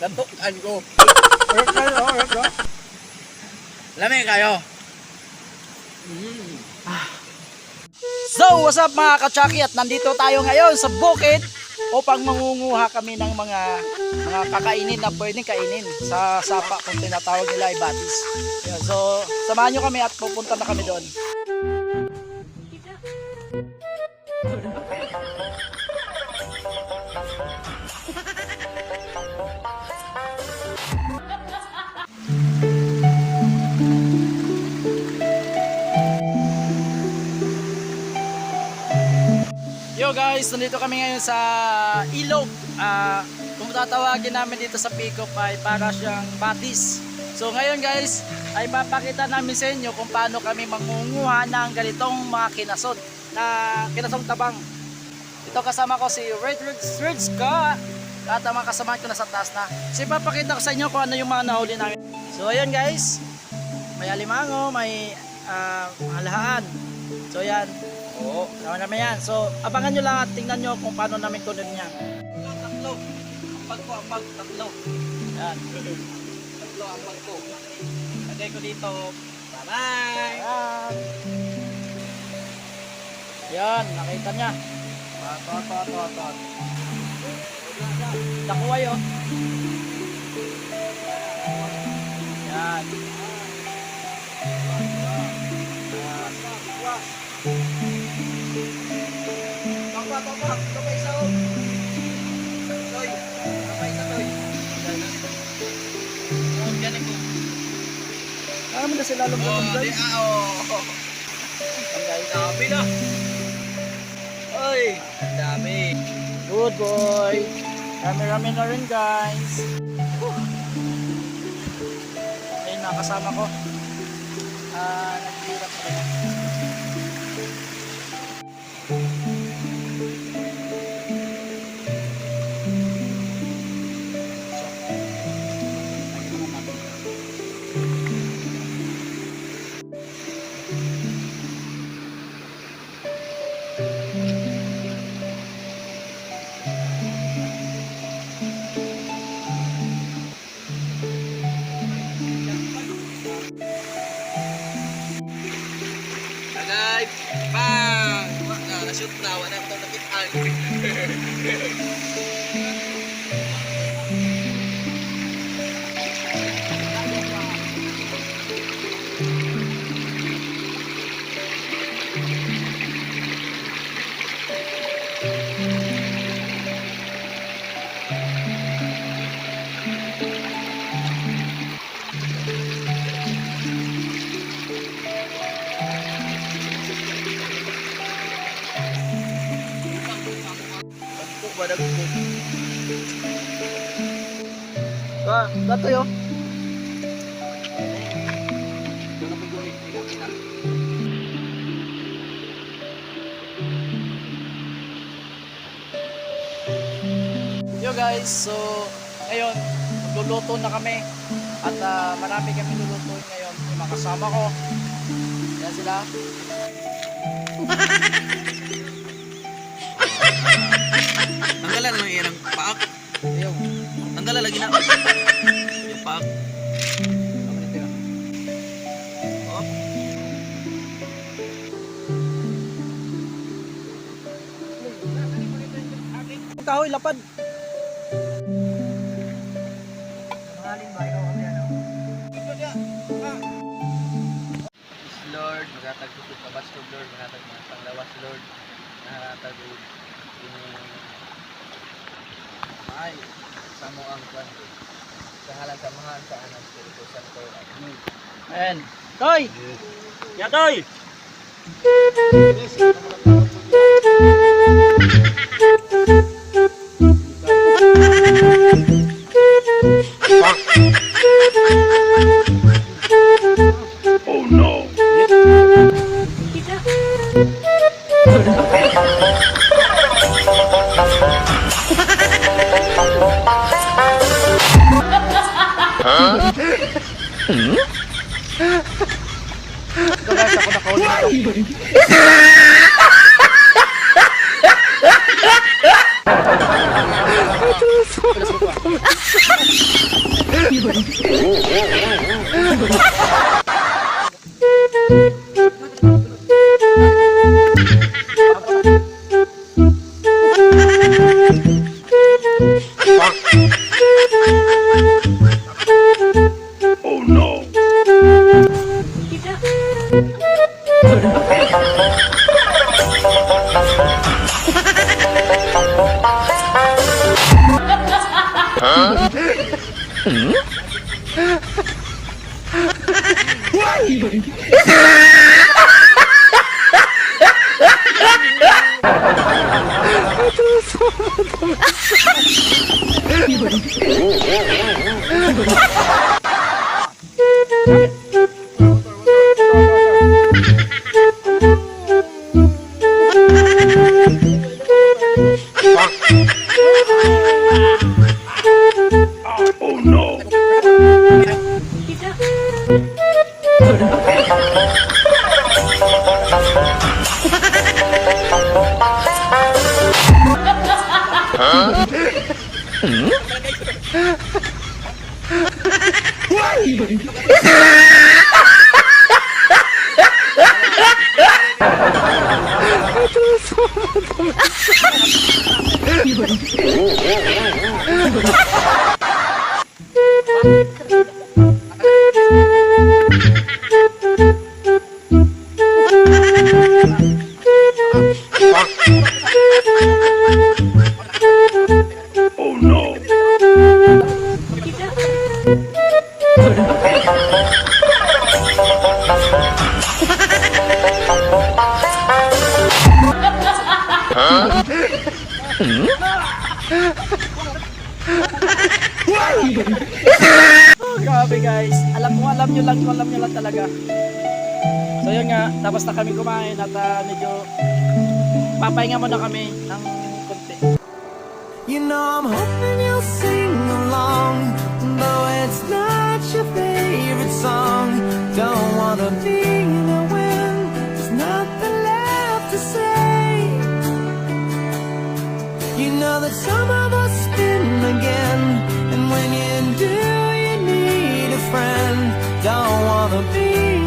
Katukan ko. Alright. Lamig kayo. So, what's up mga ka-Chucky, at nandito tayo ngayon sa bukid upang mangunguha kami ng mga kakainin na pwedeng kainin sa sapa kung tinatawag nila ay batis. Ayan, so, samahan nyo kami at pupunta na kami doon. Yo guys, nandito kami ngayon sa ilog. Kung tatawagin namin dito sa pick-up ay para siyang batis. So ngayon guys, ay papakita namin sa inyo kung paano kami mangunguha ng ganitong mga kinasod na kinasong tabang. Ito kasama ko si Red Ska at ang mga kasama ko nasa taas na. So ipapakita ko sa inyo kung ano yung mga nahuli namin. So ayan guys, may alimango, may alahaan. So yan. Oo, naman namin yan. So, abangan nyo lang at tingnan nyo kung paano namin kunin yan. Tatlo. Ambag, tatlo. Yan. Tatlo ambag ko. Lagay ko dito. Bye-bye! Yan, nakita niya. Tot. Nakuha yun. Yan. Kapay sa o. Toy. Kapay sa toy. Galing ko. Mo na sila lumutong guys. Ang dami na. Oy, ang dami. Good boy. Rami na rin guys. Ayun, nakasama ko. Naghihirap pa rin. Agay, bang! Na-shoot na, wala ko nakitaan. Badag ko. Dato yo. Yo guys, so ngayon luluto na kami at marami kami lulutuin ngayon. Yung mga kasama ko. Yan sila. Tanggalan lang yan ang paak. Ayun. Tanggalan lagi na. Yung paak. Oh. Kahoy lapad. Lord, magatag ko sa kabas ko Lord, magatag mga panglawas Lord. Magatag ko ini ay sa mo ang kwan. Sa halang samahan sa anak Espiritu Santo. Amen. Ayan. Toy! Ya Toy! Oh no! Ito guys, ako nakahuli na ito. Oh no! Oh no! Oh no! Oh, grabe guys. Alam nyo lang talaga. So yun nga, tapos na kami kumain at medyo papahinga muna kami ng konti. You know I'm hoping you'll sing along, though it's not your favorite song. Don't wanna be there when there's nothing left to say. You know that some of us spin again, and when you do, you need a friend. Don't wanna be